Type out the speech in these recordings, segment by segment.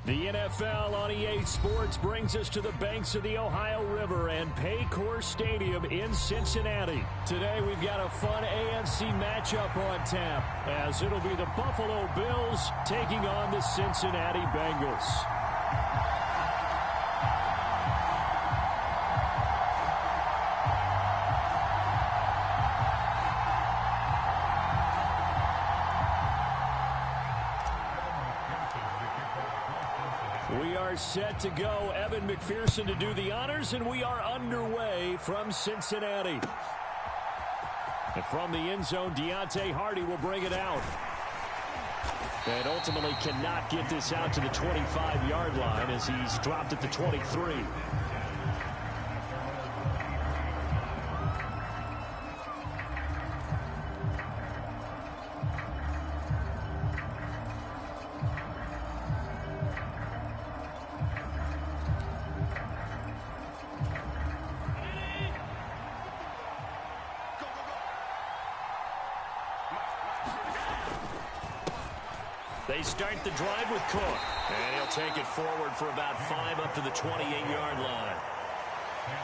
The NFL on EA Sports brings us to the banks of the Ohio River and Paycor Stadium in Cincinnati. Today we've got a fun AFC matchup on tap, as it'll be the Buffalo Bills taking on the Cincinnati Bengals. We are set to go. Evan McPherson to do the honors, and we are underway from Cincinnati. And from the end zone, Deontay Hardy will bring it out. And ultimately cannot get this out to the 25-yard line as he's dropped at the 23. They start the drive with Cook. And he'll take it forward for about 5 up to the 28-yard line.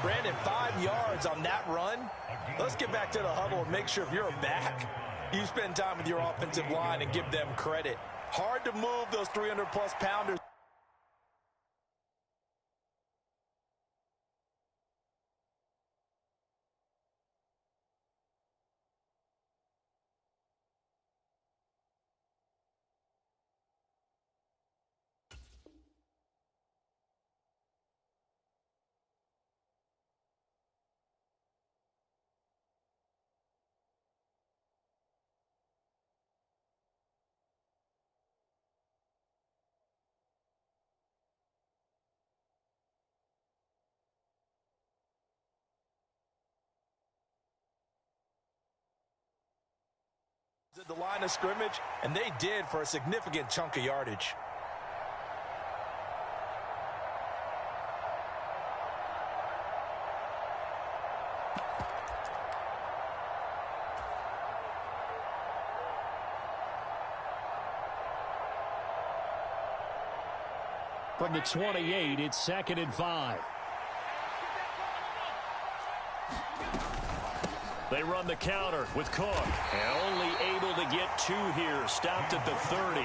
Brandon, 5 yards on that run. Let's get back to the huddle and make sure if you're a back, you spend time with your offensive line and give them credit. Hard to move those 300-plus pounders. At the line of scrimmage, and they did for a significant chunk of yardage. From the 28, it's 2nd and 5. They run the counter with Cook. And only able to get 2 here. Stopped at the 30.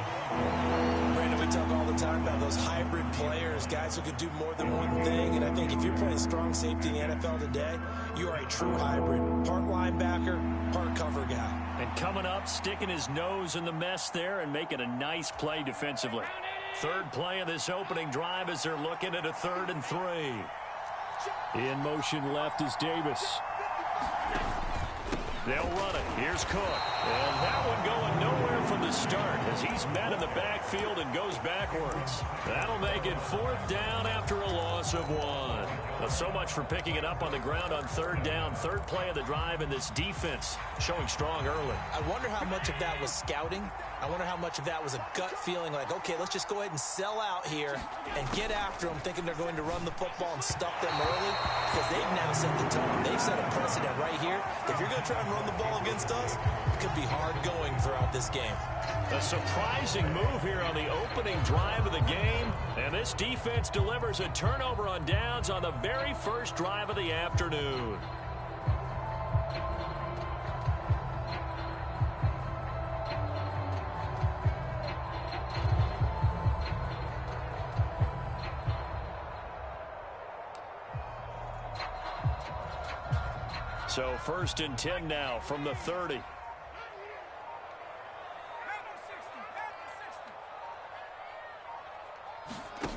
Brandon, we talk all the time about those hybrid players, guys who could do more than one thing. And I think if you're playing strong safety in the NFL today, you are a true hybrid. Part linebacker, part cover guy. And coming up, sticking his nose in the mess there and making a nice play defensively. Third play of this opening drive as they're looking at a 3rd and 3. In motion left is Davis. They'll run it. Here's Cook. And that one going nowhere from the start as he's met in the backfield and goes backwards. That'll make it 4th down after a loss of 1. Well, so much for picking it up on the ground on 3rd down. 3rd play of the drive, and this defense showing strong early. I wonder how much of that was scouting. I wonder how much of that was a gut feeling like, okay, let's just go ahead and sell out here and get after them, thinking they're going to run the football and stuff them early, because they've now set the tone. They've set a precedent right here. If you're going to try and run the ball against us, it could be hard going throughout this game. A surprising move here on the opening drive of the game, and this defense delivers a turnover on downs on the very first drive of the afternoon. So 1st and 10 now from the 30.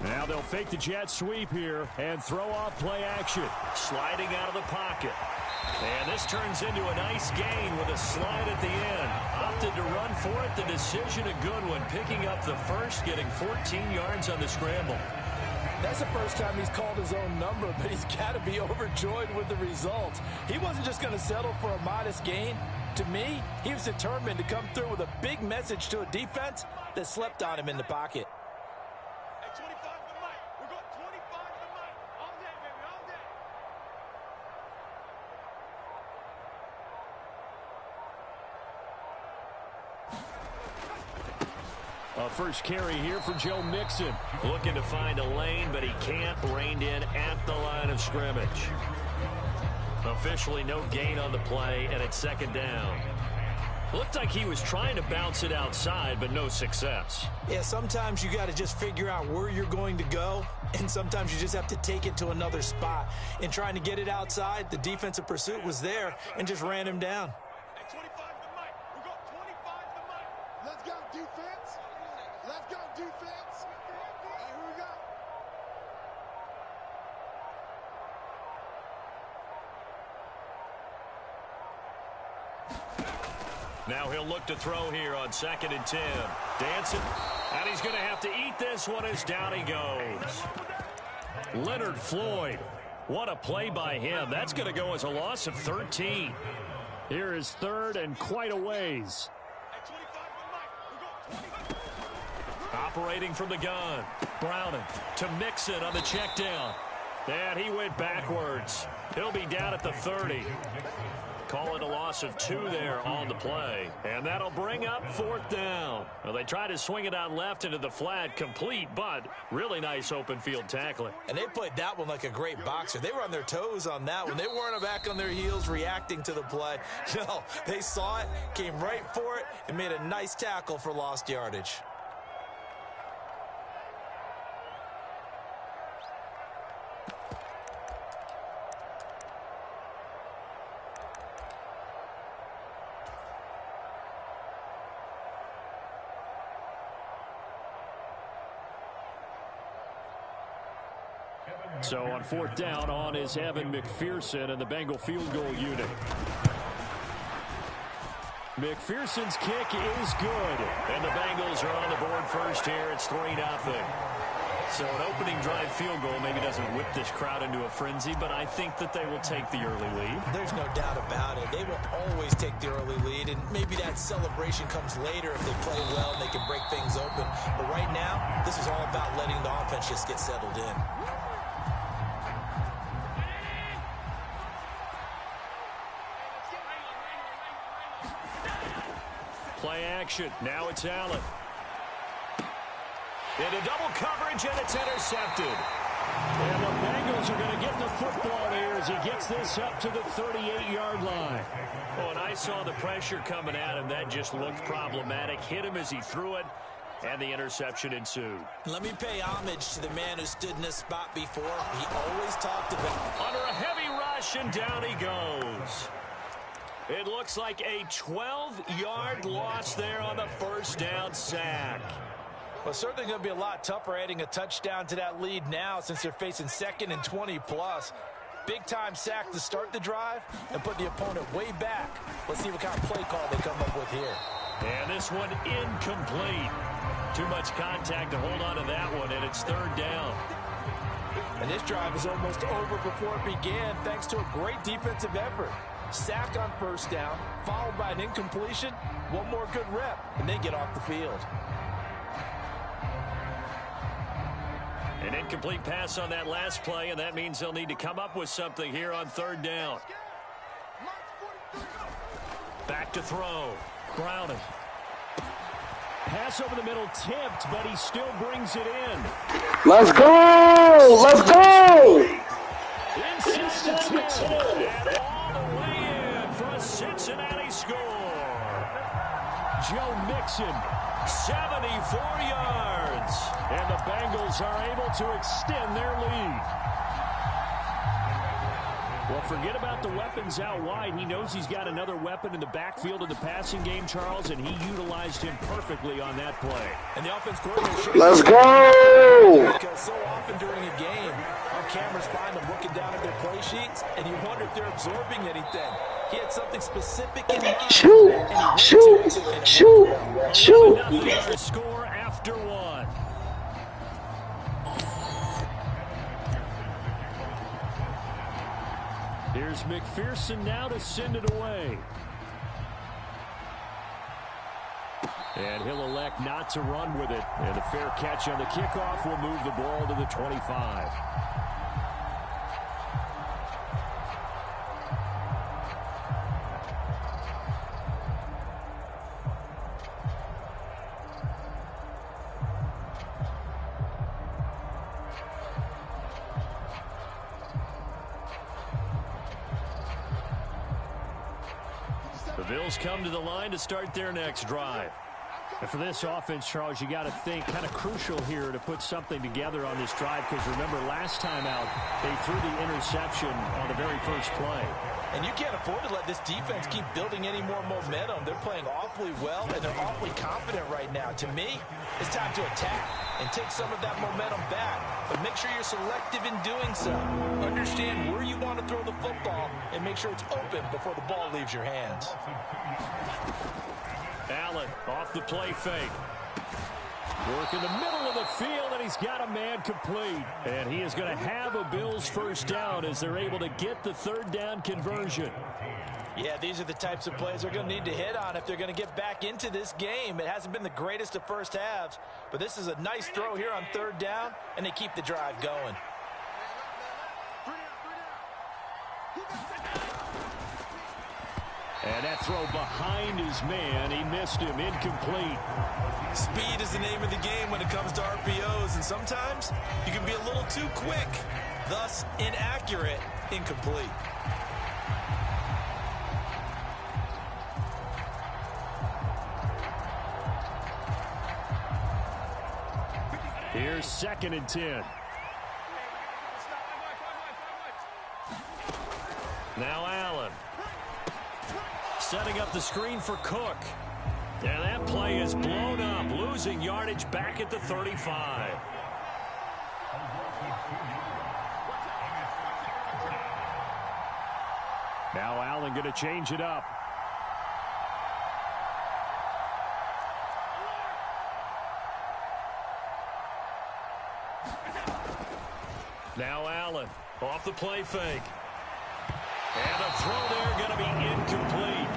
Now they'll fake the jet sweep here and throw off play action. Sliding out of the pocket. And this turns into a nice gain with a slide at the end. Opted to run for it. The decision a good one. Picking up the first, getting 14 yards on the scramble. That's the first time he's called his own number, but he's got to be overjoyed with the results. He wasn't just going to settle for a modest gain. To me, he was determined to come through with a big message to a defense that slept on him in the pocket. Hey, 25 to the mic. We're going 25 to the mic. All day, baby, all day. A first carry here for Joe Mixon. Looking to find a lane, but he can't. Reined in at the line of scrimmage. Officially no gain on the play, and it's second down. Looked like he was trying to bounce it outside, but no success. Yeah, sometimes you got to just figure out where you're going to go, and sometimes you just have to take it to another spot. In trying to get it outside, the defensive pursuit was there and just ran him down. At 25 to Mike. We got 25 to Mike. Let's go, defense. Let's go, defense. Hey, who we got? Now he'll look to throw here on 2nd and 10. Dancing, and he's going to have to eat this one as down he goes. Leonard Floyd, what a play by him. That's going to go as a loss of 13. Here is 3rd and quite a ways. At 25 to Mike. We got 25. Operating from the gun. Browning to Mixon on the check down. And he went backwards. He'll be down at the 30. Call it a loss of 2 there on the play. And that'll bring up 4th down. Well, they tried to swing it on left into the flat, complete, but really nice open field tackling. And they played that one like a great boxer. They were on their toes on that one. They weren't back on their heels reacting to the play. No, they saw it, came right for it, and made a nice tackle for lost yardage. So on 4th down, on is Evan McPherson and the Bengal field goal unit. McPherson's kick is good. And the Bengals are on the board first here. It's 3-0. So an opening drive field goal maybe doesn't whip this crowd into a frenzy, but I think that they will take the early lead. There's no doubt about it. They will always take the early lead, and maybe that celebration comes later if they play well and they can break things open. But right now, this is all about letting the offense just get settled in. Play action. Now it's Allen. Into double coverage, and it's intercepted. And the Bengals are going to get the football here as he gets this up to the 38-yard line. Oh, and I saw the pressure coming at him. That just looked problematic. Hit him as he threw it, and the interception ensued. Let me pay homage to the man who stood in this spot before. He always talked about Under a heavy rush, and down he goes. It looks like a 12-yard loss there on the first down sack. Well, certainly going to be a lot tougher adding a touchdown to that lead now since they're facing 2nd and 20+. Big-time sack to start the drive and put the opponent way back. Let's see what kind of play call they come up with here. And this one incomplete. Too much contact to hold on to that one, and it's 3rd down. And this drive is almost over before it began thanks to a great defensive effort. Sack on 1st down, followed by an incompletion. One more good rep, and they get off the field. An incomplete pass on that last play, and that means they'll need to come up with something here on 3rd down. Back to throw. Browning. Pass over the middle tipped, but he still brings it in. Let's go! Let's go! Inside the 10. And all the way in for a Cincinnati score. Joe Mixon, 74 yards. And the Bengals are able to extend their lead. Well, forget about the weapons out wide. He knows he's got another weapon in the backfield of the passing game, Charles, and he utilized him perfectly on that play. And the offense coordinator... Let's go! Because so often during a game, our cameras find them looking down at their play sheets, and you wonder if they're absorbing anything. He had something specific in mind. Shoot! Shoot! Shoot! Shoot! Another score after one. Here's McPherson now to send it away. And he'll elect not to run with it. And a fair catch on the kickoff will move the ball to the 25. The Bills come to the line to start their next drive. And for this offense, Charles, you got to think kind of crucial here to put something together on this drive, because remember, last time out, they threw the interception on the very first play. And you can't afford to let this defense keep building any more momentum. They're playing awfully well, and they're awfully confident right now. To me, it's time to attack and take some of that momentum back. But make sure you're selective in doing so. Understand where you want to throw the football and make sure it's open before the ball leaves your hands. Allen off the play fake. Work in the middle of the field, and he's got a man complete. And he is going to have a Bills first down as they're able to get the third down conversion. Yeah, these are the types of plays they're going to need to hit on if they're going to get back into this game. It hasn't been the greatest of first halves, but this is a nice throw here on third down, and they keep the drive going. And that throw behind his man, he missed him, incomplete. Speed is the name of the game when it comes to RPOs, and sometimes you can be a little too quick, thus inaccurate, incomplete. Here's 2nd and 10. Now Allen. Setting up the screen for Cook. And that play is blown up, losing yardage back at the 35. Now Allen going to change it up. Now Allen off the play fake. And a throw there going to be incomplete.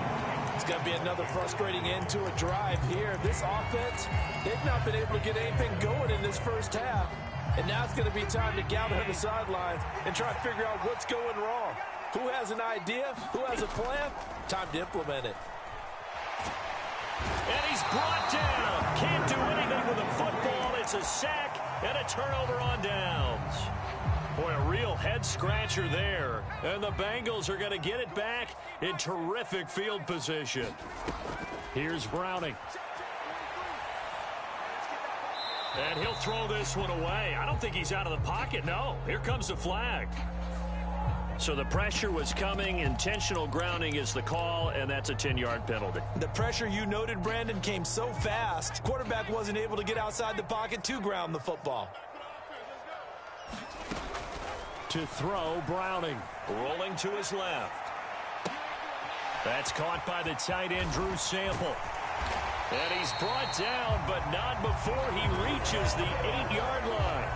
It's going to be another frustrating end to a drive here. This offense, they've not been able to get anything going in this first half. And now it's going to be time to gather on the sidelines and try to figure out what's going wrong. Who has an idea? Who has a plan? Time to implement it. And he's brought down. Can't do anything with the football. It's a sack and a turnover on downs. Boy, a real head-scratcher there. And the Bengals are going to get it back in terrific field position. Here's Browning. And he'll throw this one away. I don't think he's out of the pocket, no. Here comes the flag. So the pressure was coming. Intentional grounding is the call, and that's a 10-yard penalty. The pressure you noted, Brandon, came so fast. Quarterback wasn't able to get outside the pocket to ground the football. To throw, Browning. Rolling to his left. That's caught by the tight end, Drew Sample. And he's brought down, but not before he reaches the 8-yard line.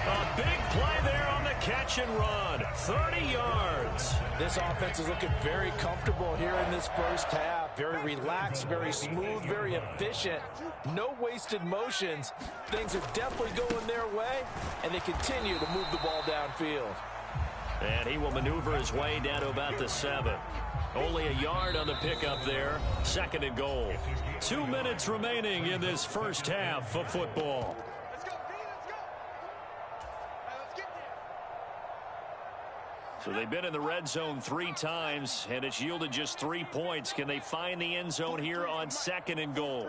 A big play there on the catch and run. 30 yards. This offense is looking very comfortable here in this first half. Very relaxed, very smooth, very efficient. No wasted motions. Things are definitely going their way, and they continue to move the ball downfield. And he will maneuver his way down to about the 7. Only a yard on the pickup there. 2nd and goal. 2 minutes remaining in this first half of football. So they've been in the red zone 3 times, and it's yielded just 3 points. Can they find the end zone here on 2nd and goal?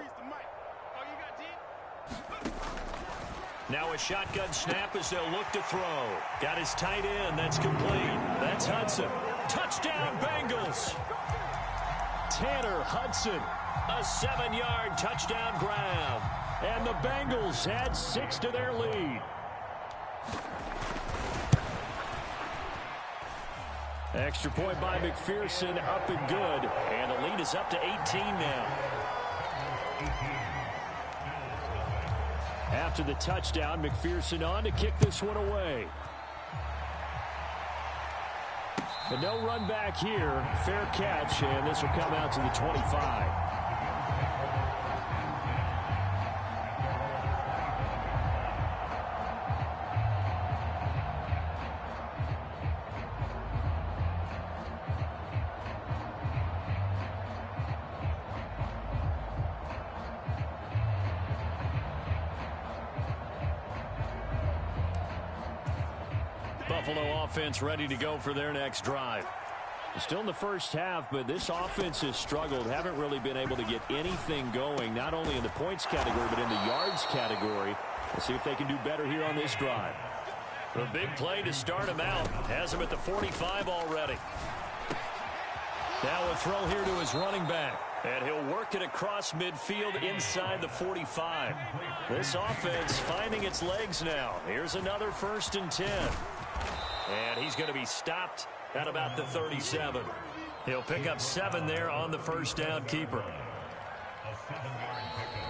Now a shotgun snap as they'll look to throw. Got his tight end. That's complete. That's Hudson. Touchdown, Bengals. Tanner Hudson. A 7-yard touchdown grab. And the Bengals add 6 to their lead. Extra point by McPherson, up and good. And the lead is up to 18 now. After the touchdown, McPherson on to kick this one away. But no run back here. Fair catch, and this will come out to the 25. Buffalo offense ready to go for their next drive. Still in the first half, but this offense has struggled. Haven't really been able to get anything going, not only in the points category, but in the yards category. Let's see if they can do better here on this drive. The big play to start him out. Has him at the 45 already. Now a throw here to his running back. And he'll work it across midfield inside the 45. This offense finding its legs now. Here's another 1st and 10. And he's going to be stopped at about the 37. He'll pick up 7 there on the first down keeper.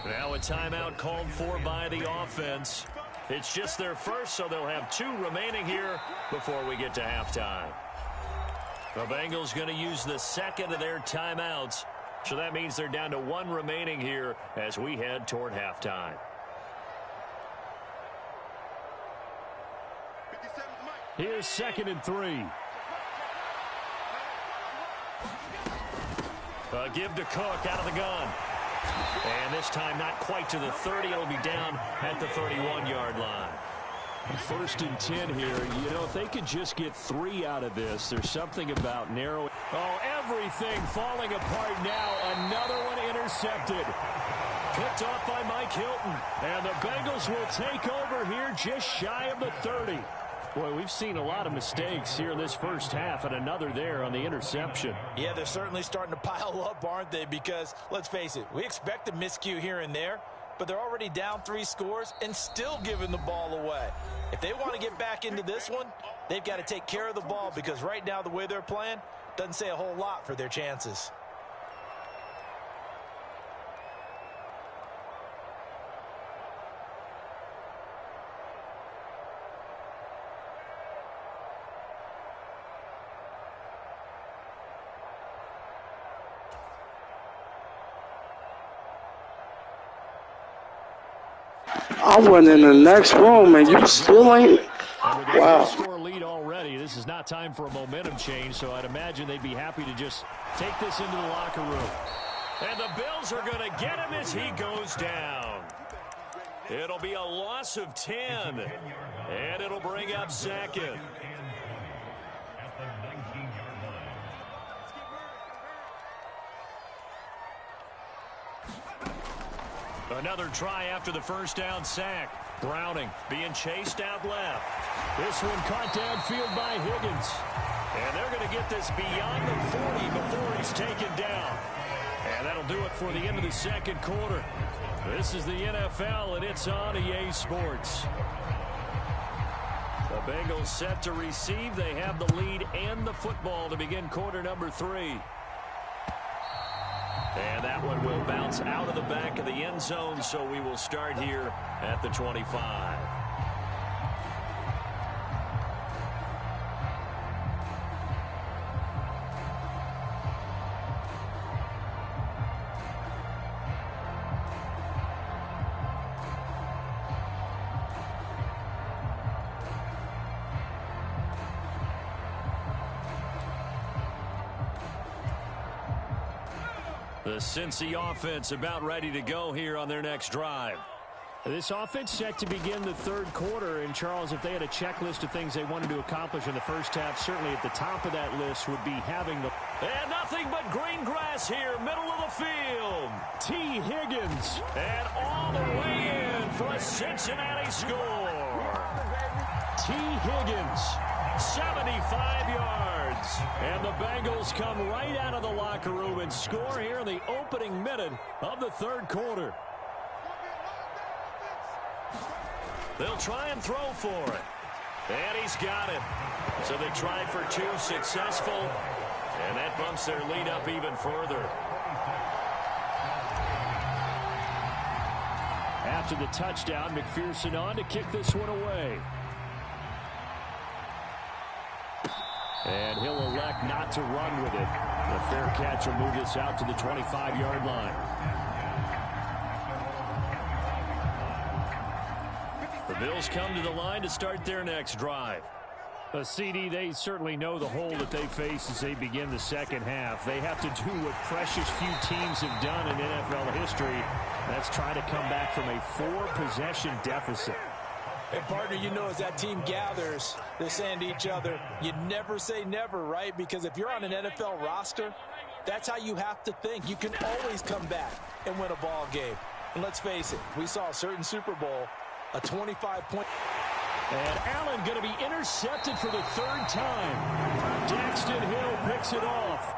Now a timeout called for by the offense. It's just their first, so they'll have 2 remaining here before we get to halftime. The Bengals going to use the second of their timeouts, so that means they're down to 1 remaining here as we head toward halftime. Here's 2nd and 3. Give to Cook out of the gun. And this time not quite to the 30. It'll be down at the 31-yard line. 1st and 10 here. You know, if they could just get 3 out of this, there's something about narrowing. Oh, everything falling apart now. Another one intercepted. Picked off by Mike Hilton. And the Bengals will take over here just shy of the 30. Boy, we've seen a lot of mistakes here in this first half, and another there on the interception. Yeah, they're certainly starting to pile up, aren't they? Because, let's face it, we expect a miscue here and there, but they're already down 3 scores and still giving the ball away. If they want to get back into this one, they've got to take care of the ball, because right now the way they're playing doesn't say a whole lot for their chances. I went in the next room and you still ain't. Wow. Score lead already. This is not time for a momentum change, so I'd imagine they'd be happy to just take this into the locker room. And the Bills are going to get him as he goes down. It'll be a loss of 10. And it'll bring up 2nd. Another try after the first down sack. Browning being chased out left. This one caught downfield by Higgins. And they're going to get this beyond the 40 before he's taken down. And that'll do it for the end of the second quarter. This is the NFL, and it's on EA Sports. The Bengals set to receive. They have the lead and the football to begin quarter number 3. And that one will bounce out of the back of the end zone, so we will start here at the 25. The Cincy offense about ready to go here on their next drive. This offense set to begin the third quarter. And, Charles, if they had a checklist of things they wanted to accomplish in the first half, certainly at the top of that list would be having the... And nothing but green grass here, middle of the field. T. Higgins. And all the way in for a Cincinnati score. T. Higgins. 75 yards. And the Bengals come right out of the locker room and score here in the opening minute of the third quarter. They'll try and throw for it. And he's got it. So they tried for 2, successful. And that bumps their lead up even further. After the touchdown, McPherson on to kick this one away. And he'll elect not to run with it. The fair catch will move this out to the 25-yard line. The Bills come to the line to start their next drive. CD, they certainly know the hole that they face as they begin the second half. They have to do what precious few teams have done in NFL history. That's try to come back from a 4-possession deficit. And partner, you know, as that team gathers, they're saying to each other, you never say never, right? Because if you're on an NFL roster, that's how you have to think. You can always come back and win a ball game. And let's face it, we saw a certain Super Bowl, a 25-point. And Allen going to be intercepted for the third time. Daxton Hill picks it off.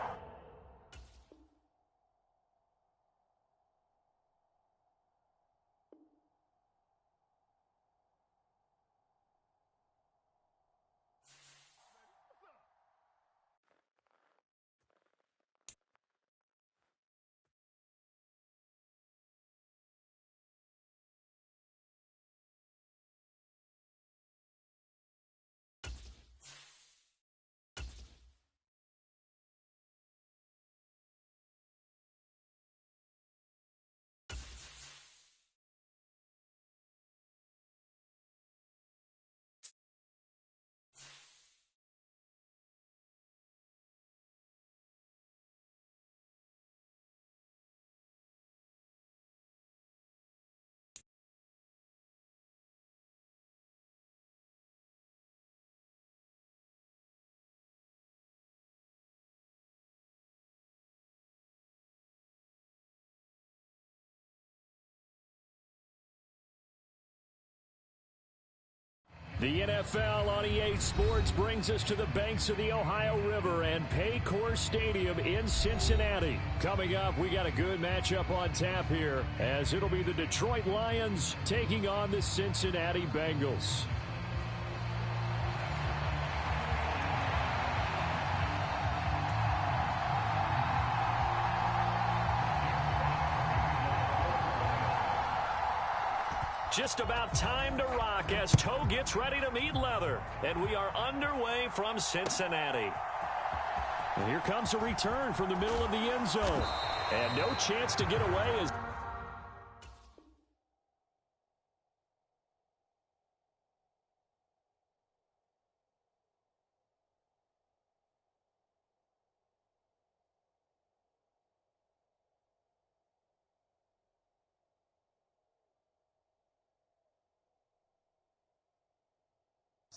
The NFL on EA Sports brings us to the banks of the Ohio River and Paycor Stadium in Cincinnati. Coming up, we got a good matchup on tap here, as it'll be the Detroit Lions taking on the Cincinnati Bengals. Just about time to rock as toe gets ready to meet leather. And we are underway from Cincinnati. And here comes a return from the middle of the end zone. And no chance to get away as...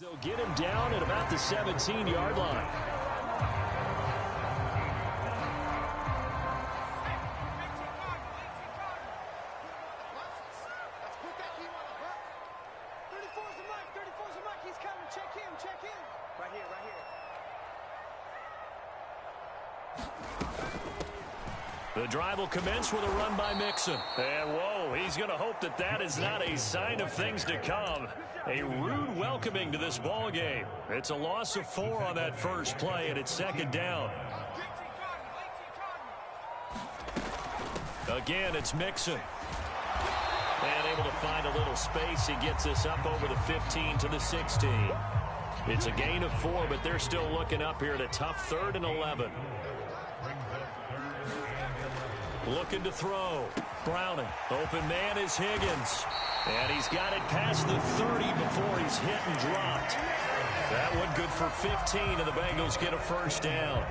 They'll get him down at about the 17-yard line. The drive will commence with a run by Mixon. And whoa, he's going to hope that that is not a sign of things to come. A rude welcoming to this ball game. It's a loss of 4 on that first play, and it's second down. Again, it's Mixon. And able to find a little space. He gets this up over the 15 to the 16. It's a gain of 4, but they're still looking up here at a tough 3rd and 11. Looking to throw. Browning. Open man is Higgins. And he's got it past the 30 before he's hit and dropped. That one good for 15, and the Bengals get a first down.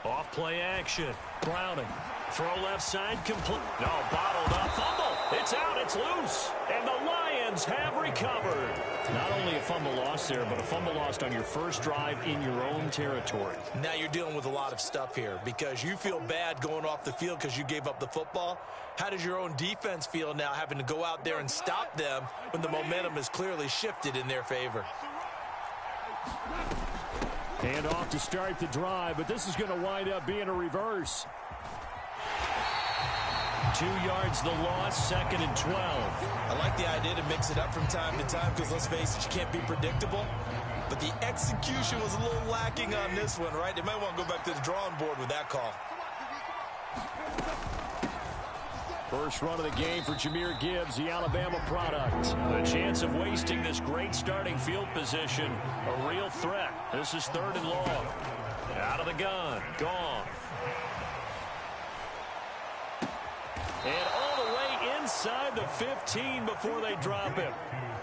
Off play action. Browning. Throw left side complete. No, bottled up. Fumble. It's out. It's loose. And the Lions have recovered. Not only a fumble loss there, but a fumble lost on your first drive in your own territory. Now you're dealing with a lot of stuff here because you feel bad going off the field because you gave up the football. How does your own defense feel now having to go out there and stop them when the momentum is clearly shifted in their favor? Hand off to start the drive, but this is going to wind up being a reverse. 2 yards the loss, 2nd and 12. I like the idea to mix it up from time to time because, let's face it, you can't be predictable. But the execution was a little lacking on this one, right? They might want to go back to the drawing board with that call. First run of the game for Jahmyr Gibbs, the Alabama product. The chance of wasting this great starting field position, a real threat. This is 3rd and long. Out of the gun, gone. And all the way inside the 15 before they drop him.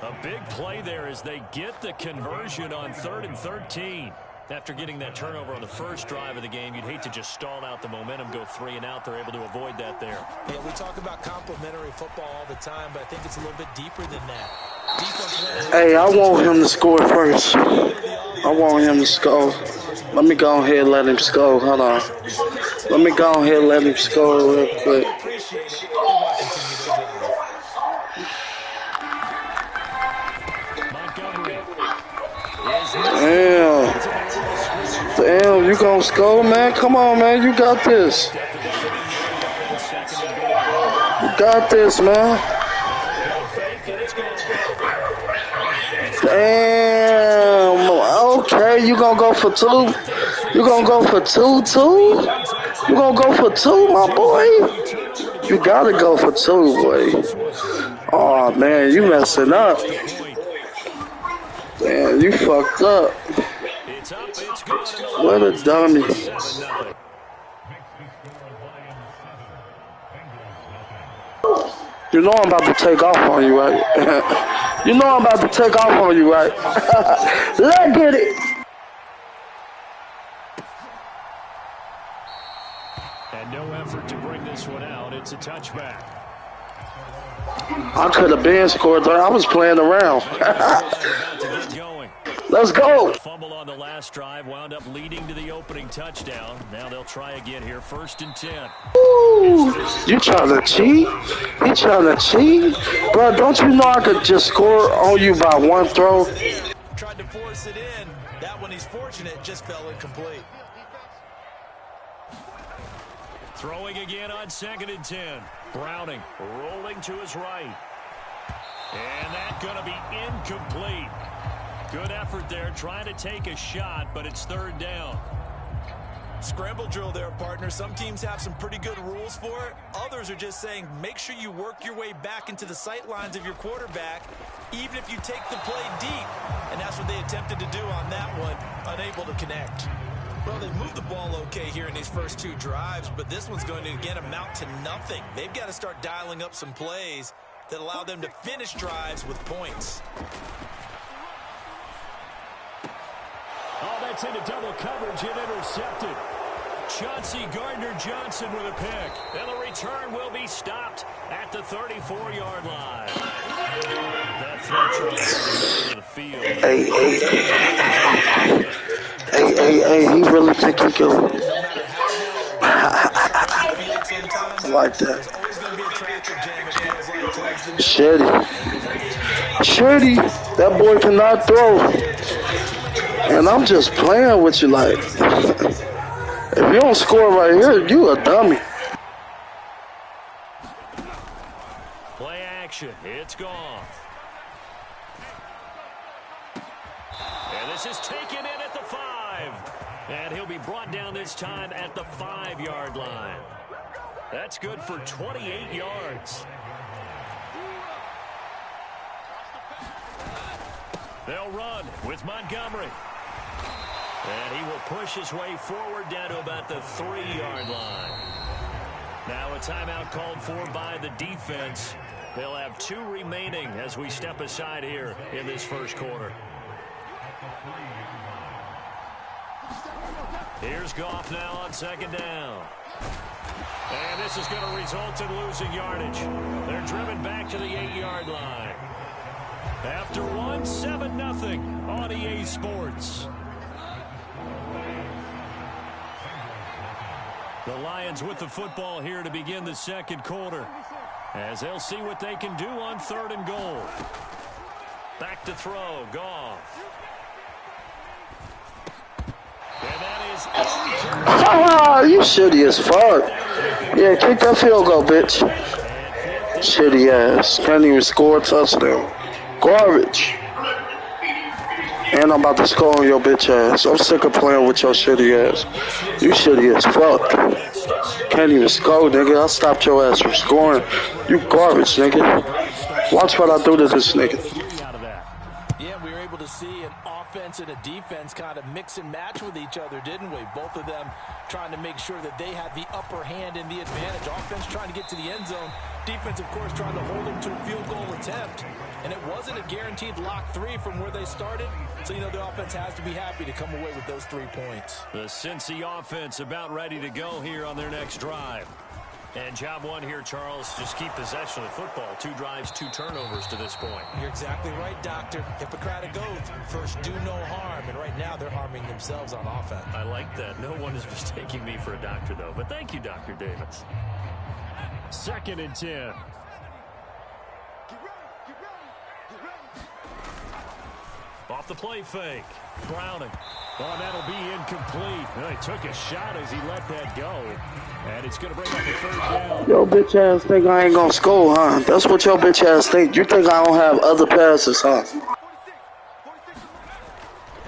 A big play there as they get the conversion on 3rd and 13. After getting that turnover on the first drive of the game, you'd hate to just stall out the momentum, go 3 and out. They're able to avoid that there. Yeah, we talk about complementary football all the time, but I think it's a little bit deeper than that. Hey, I want him to score first. I want him to score. Let me go ahead and let him score. Hold on. Let me go ahead and let him score real quick. Damn, you gonna score, man? Come on, man. You got this. You got this, man. Damn. Okay, you gonna go for 2? You gonna go for 2, too? You gonna go for 2, my boy? You gotta go for 2, boy. Oh, man, you messing up. Damn, you fucked up. What a dummy. You know I'm about to take off on you, right? You know I'm about to take off on you, right? Let's get it. And no effort to bring this one out. It's a touchback. I could have been scored there. I was playing around. Let's go. Fumble on the last drive, wound up leading to the opening touchdown. Now they'll try again here, 1st and 10. Ooh, you trying to cheat? You trying to cheat? Bro, don't you know I could just score on you by 1 throw? Tried to force it in. That one he's fortunate, just fell incomplete. Throwing again on 2nd and 10. Browning rolling to his right. And that's going to be incomplete. Good effort there, trying to take a shot, but it's 3rd down. Scramble drill there, partner. Some teams have some pretty good rules for it. Others are just saying make sure you work your way back into the sight lines of your quarterback, even if you take the play deep. And that's what they attempted to do on that one, unable to connect. Well, they moved the ball okay here in these first 2 drives, but this one's going to, again, amount to nothing. They've got to start dialing up some plays that allow them to finish drives with points. Oh, that's into double coverage and intercepted. Chauncey Gardner-Johnson with a pick. And the return will be stopped at the 34-yard line. That throw to the field. Hey, he really think he can. I like that. Shitty, that boy cannot throw. And I'm just playing with you like, if you don't score right here, you a dummy. Play action, it's gone. And this is taken in at the 5. And he'll be brought down this time at the 5-yard line. That's good for 28 yards. They'll run with Montgomery. And he will push his way forward down to about the 3-yard line. Now a timeout called for by the defense. They'll have 2 remaining as we step aside here in this first quarter. Here's Goff now on 2nd down. And this is going to result in losing yardage. They're driven back to the 8-yard line. After 7-0 on EA Sports. The Lions with the football here to begin the second quarter, as they'll see what they can do on 3rd and goal. Back to throw, Goff. And that is you shitty as fuck. Yeah, kick that field goal, bitch. Shitty ass. Can't even score a touchdown. Garbage. And I'm about to score on your bitch ass. I'm sick of playing with your shitty ass. You shitty as fuck. Can't even score, nigga. I stopped your ass from scoring. You garbage, nigga. Watch what I do to this nigga. Yeah, we were able to see an offense and a defense kind of mix and match with each other, didn't we? Both of them trying to make sure that they had the upper hand and the advantage. Offense trying to get to the end zone. Defense, of course, trying to hold them to a field goal attempt. And it wasn't a guaranteed lock 3 from where they started. So, you know, the offense has to be happy to come away with those 3 points. The Cincy offense about ready to go here on their next drive. And job one here, Charles, just keep possession of the football. 2 drives, 2 turnovers to this point. You're exactly right, Doctor. Hippocratic oath. First, do no harm. And right now, they're harming themselves on offense. I like that. No one is mistaking me for a doctor, though. But thank you, Dr. Davis. 2nd and 10. Get ready, get ready, get ready. Off the play fake. Browning. Oh, that'll be incomplete. Well, he took a shot as he let that go. And it's going to bring up a 3rd down. Yo, bitch ass think I ain't gonna score, huh? That's what your bitch ass think. You think I don't have other passes, huh?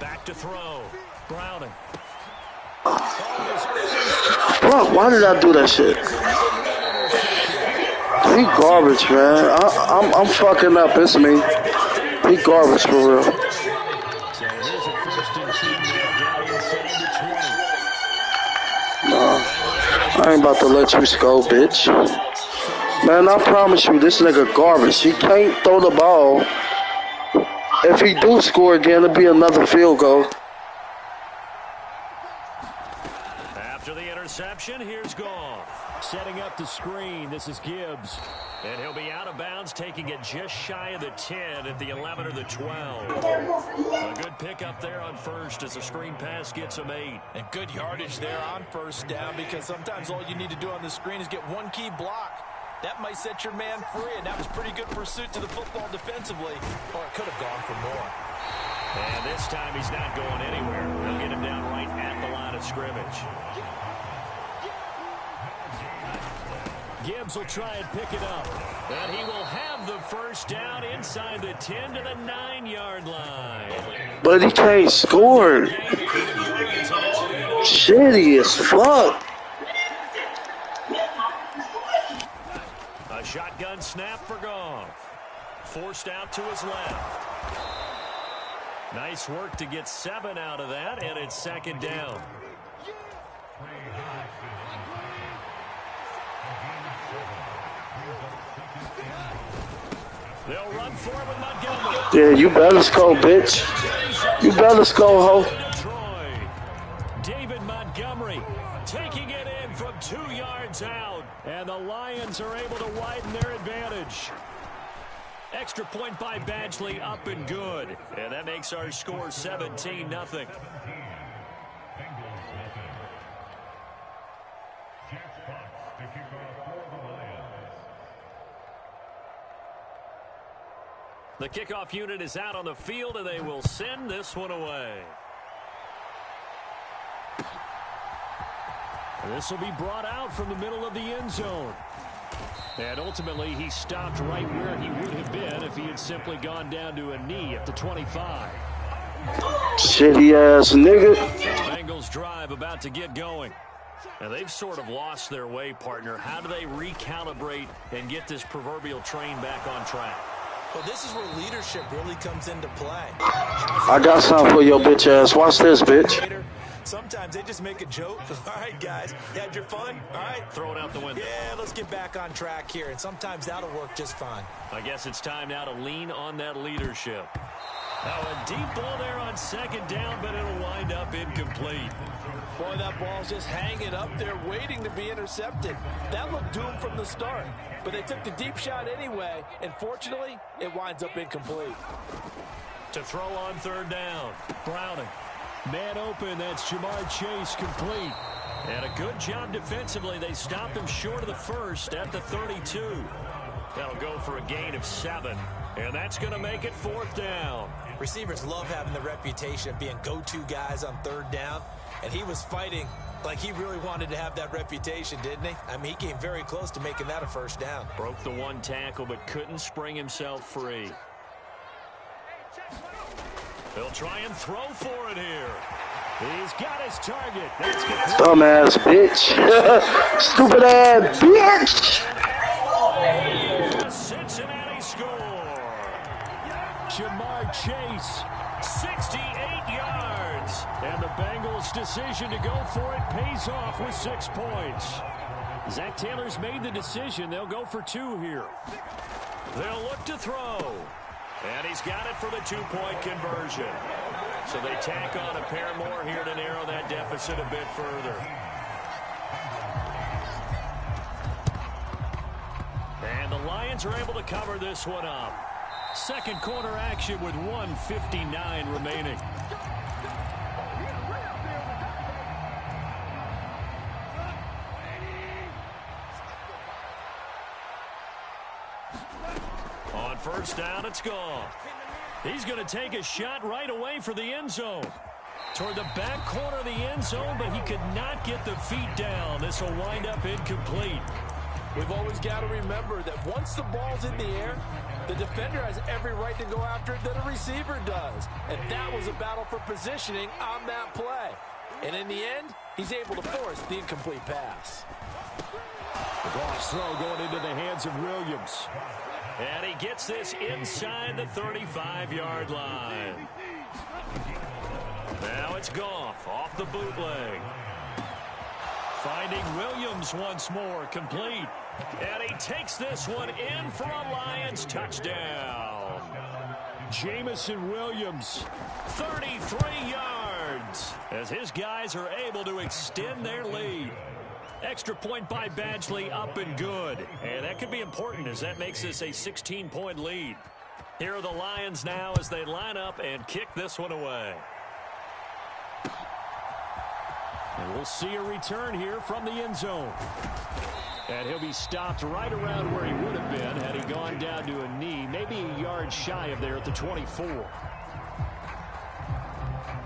Back to throw. Browning. Fuck, why did I do that shit? He garbage, man. I'm fucking up. It's me. He garbage for real. So here's a 1st and 10 down inside the 20. Nah, I ain't about to let you score, bitch. Man, I promise you, this nigga garbage. He can't throw the ball. If he do score again, it'll be another field goal. After the interception, here's Goff. Setting up the screen. This is Gibbs. And he'll be out of bounds, taking it just shy of the 10 at the 11 or the 12. A good pickup there on first as the screen pass gets him 8. And good yardage there on 1st down, because sometimes all you need to do on the screen is get one key block. That might set your man free, and that was pretty good pursuit to the football defensively. Or it could have gone for more. And this time he's not going anywhere. They'll get him down right at the line of scrimmage. Gibbs will try and pick it up. And he will have the 1st down inside the 10 to the 9-yard line. But he can't score. Shitty as fuck. A shotgun snap for Goff. Forced out to his left. Nice work to get 7 out of that, and it's 2nd down. They'll run for it with Montgomery. Yeah, you better score, bitch. You better score, ho. Detroit. David Montgomery taking it in from 2 yards out. And the Lions are able to widen their advantage. Extra point by Badgley, up and good. And that makes our score 17-0. The kickoff unit is out on the field, and they will send this one away. This will be brought out from the middle of the end zone. And ultimately, he stopped right where he would have been if he had simply gone down to a knee at the 25. Shitty ass nigga. Bengals drive about to get going. Now, they've sort of lost their way, partner. How do they recalibrate and get this proverbial train back on track? Well, this is where leadership really comes into play. I got something for your bitch ass. Watch this, bitch. Sometimes they just make a joke. All right, guys, you had your fun? All right. Throw it out the window. Yeah, let's get back on track here. And sometimes that'll work just fine. I guess it's time now to lean on that leadership. Now, a deep ball there on 2nd down, but it'll wind up incomplete. Boy, that ball's just hanging up there waiting to be intercepted. That looked doomed from the start. But they took the deep shot anyway, and fortunately, it winds up incomplete. To throw on 3rd down, Browning. Man open, that's Jamar Chase complete. And a good job defensively. They stopped him short of the 1st at the 32. That'll go for a gain of 7. And that's going to make it 4th down. Receivers love having the reputation of being go-to guys on 3rd down. And he was fighting like he really wanted to have that reputation, didn't he? I mean, he came very close to making that a 1st down. Broke the 1 tackle, but couldn't spring himself free. They'll try and throw for it here. He's got his target. Dumbass bitch. Stupid ass bitch. The Cincinnati score. Jamar Chase 68 yards. And the Bengals' decision to go for it pays off with 6 points. Zach Taylor's made the decision. They'll go for 2 here. They'll look to throw. And he's got it for the 2-point conversion. So they tack on a pair more here to narrow that deficit a bit further. And the Lions are able to cover this one up. Second quarter action with 1:59 remaining. On first down, it's gone. He's going to take a shot right away for the end zone. Toward the back corner of the end zone, but he could not get the feet down. This will wind up incomplete. We've always got to remember that once the ball's in the air, the defender has every right to go after it that a receiver does. And that was a battle for positioning on that play. And in the end, he's able to force the incomplete pass. The boss throw going into the hands of Williams. And he gets this inside the 35-yard line. Now it's Goff off the bootleg. Finding Williams once more, complete. And he takes this one in for a Lions touchdown. Jamison Williams, 33 yards, as his guys are able to extend their lead. Extra point by Badgley, up and good. And that could be important as that makes this a 16-point lead. Here are the Lions now as they line up and kick this one away. And we'll see a return here from the end zone. And he'll be stopped right around where he would have been had he gone down to a knee, maybe a yard shy of there at the 24.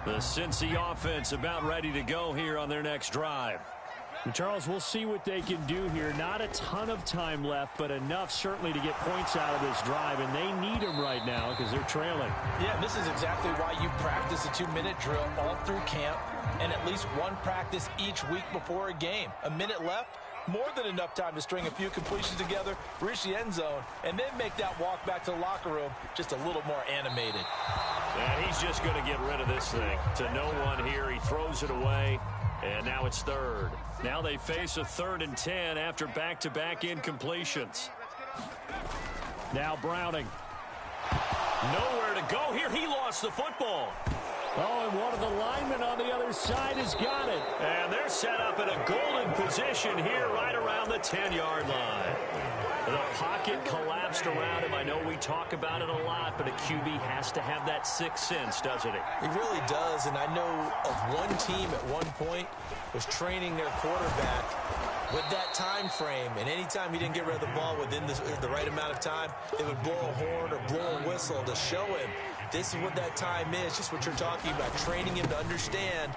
The Cincy offense about ready to go here on their next drive. And Charles, we'll see what they can do here. Not a ton of time left, but enough certainly to get points out of this drive, and they need them right now because they're trailing. Yeah, this is exactly why you practice a 2-minute drill all through camp and at least one practice each week before a game. A minute left, more than enough time to string a few completions together, reach the end zone, and then make that walk back to the locker room just a little more animated. And he's just going to get rid of this thing. To no one here, he throws it away, and now it's third. Now they face a 3rd and 10 after back-to-back incompletions. Now Browning. Nowhere to go here. He lost the football. Oh, and one of the linemen on the other side has got it. And they're set up in a golden position here right around the 10-yard line. The pocket collapsed around him. I know we talk about it a lot, but a QB has to have that sixth sense, doesn't it? He really does, and I know of one team at one point was training their quarterback with that time frame, and anytime he didn't get rid of the ball within the right amount of time, they would blow a horn or blow a whistle to show him this is what that time is, just what you're talking about, training him to understand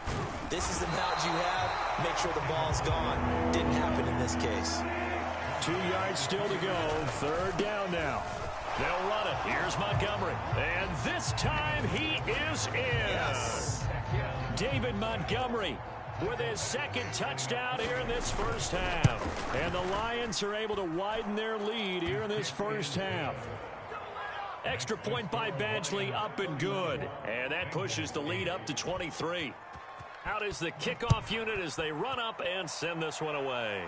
this is the amount you have, make sure the ball's gone. Didn't happen in this case. 2 yards still to go. 3rd down now. They'll run it. Here's Montgomery. And this time he is in. Yes. David Montgomery with his 2nd touchdown here in this first half. And the Lions are able to widen their lead here in this first half. Extra point by Badgley, up and good. And that pushes the lead up to 23. Out is the kickoff unit as they run up and send this one away.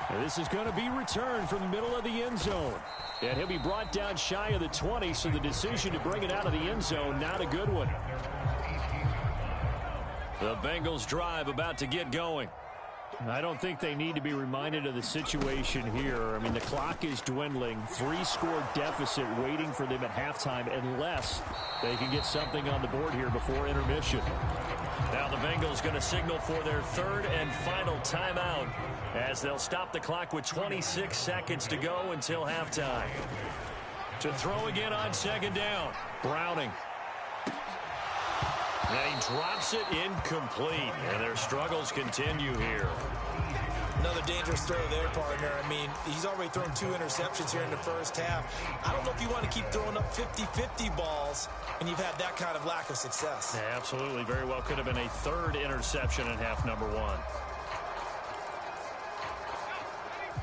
And this is going to be returned from the middle of the end zone. And he'll be brought down shy of the 20, so the decision to bring it out of the end zone, not a good one. The Bengals drive about to get going. I don't think they need to be reminded of the situation here. I mean, the clock is dwindling. 3-score deficit waiting for them at halftime unless they can get something on the board here before intermission. Now the Bengals going to signal for their 3rd and final timeout as they'll stop the clock with 26 seconds to go until halftime. To throw again on 2nd down, Browning. And he drops it incomplete, and their struggles continue here. Another dangerous throw there, partner. I mean, he's already thrown 2 interceptions here in the first half. I don't know if you want to keep throwing up 50-50 balls when you've had that kind of lack of success. Yeah, absolutely. Very well could have been a 3rd interception in half number 1.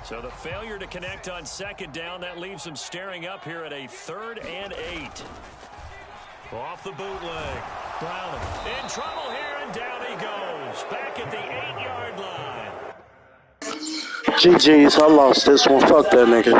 So the failure to connect on second down, that leaves them staring up here at a 3rd and 8. Off the bootleg. Brown in trouble here, and down he goes. Back at the 8-yard line. GG's, I lost this one. Fuck that nigga.